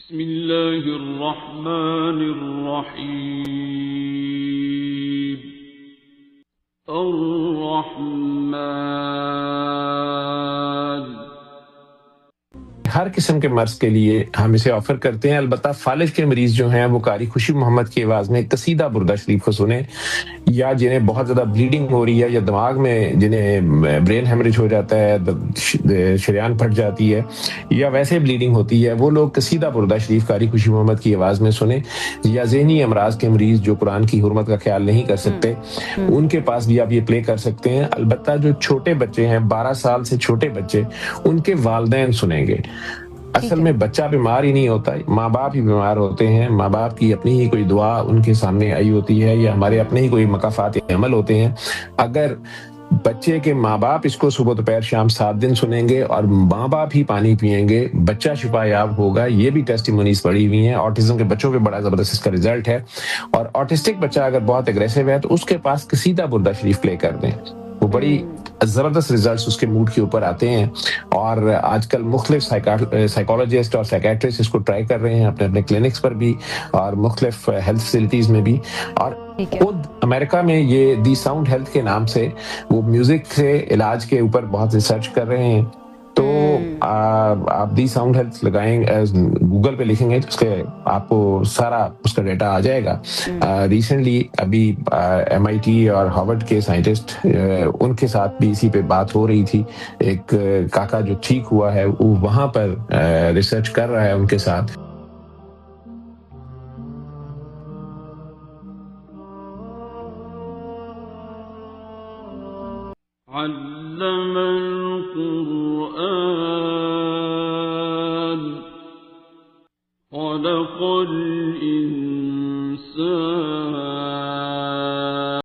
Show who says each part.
Speaker 1: بسم اللہ الرحمن الرحیم الرحمن.
Speaker 2: ہر قسم کے مرض کے لیے ہم اسے آفر کرتے ہیں. البتہ فالج کے مریض جو ہیں وہ قاری خوشی محمد کی آواز میں قصیدہ بردہ شریف کو سنیں، یا جنہیں بہت زیادہ بلیڈنگ ہو رہی ہے یا دماغ میں جنہیں برین ہیمریج ہو جاتا ہے، شریان پھٹ جاتی ہے یا ویسے بلیڈنگ ہوتی ہے، وہ لوگ قصیدہ بردہ شریف قاری خوشی محمد کی آواز میں سنیں. یا ذہنی امراض کے مریض جو قرآن کی حرمت کا خیال نہیں کر سکتے، ان کے پاس بھی آپ یہ پلے کر سکتے ہیں. البتہ جو چھوٹے بچے ہیں، 12 سال سے چھوٹے بچے، ان کے والدین سنیں گے. اصل میں بچہ بیمار ہی نہیں ہوتا، ماں باپ ہی بیمار ہوتے ہیں. ماں باپ کی اپنی ہی کوئی دعا ان کے سامنے آئی ہوتی ہے، یا ہمارے اپنے ہی کوئی مقافات عمل ہوتے ہیں. اگر بچے کے ماں باپ اس کو صبح دوپہر شام 7 دن سنیں گے اور ماں باپ ہی پانی پئیں گے، بچہ شفا یاب ہوگا. یہ بھی ٹیسٹیمونیز پڑی ہوئی ہیں. آٹزم کے بچوں پہ بڑا زبردست اس کا رزلٹ ہے. اور آٹسٹک بچہ اگر بہت اگریسو ہے تو اس کے پاس قصیدہ بردہ شریف پلے کر دیں، وہ بڑی زبردست ریزلٹس اس کے موڈ کے اوپر آتے ہیں. اور آج کل مختلف سائیکالوجسٹ اور سائیکیٹرسٹ اس کو ٹرائی کر رہے ہیں اپنے اپنے کلینکس پر بھی اور مختلف ہیلتھ فیسلٹیز میں بھی. اور خود امریکہ میں یہ دی ساؤنڈ ہیلتھ کے نام سے وہ میوزک سے علاج کے اوپر بہت ریسرچ کر رہے ہیں. تو آپ دی ساؤنڈ ہیلتھ لگائیں، گوگل پہ لکھیں گے تو اس کے آپ کو سارا اس کا ڈیٹا آ جائے گا. ریسنٹلی ابھی MIT اور ہارورڈ کے سائنٹسٹ ان کے ساتھ بھی اسی پہ بات ہو رہی تھی. ایک کاکا جو ٹھیک ہوا ہے وہ وہاں پر ریسرچ کر رہا ہے ان کے ساتھ.
Speaker 1: علم القرآن خلق الإنسان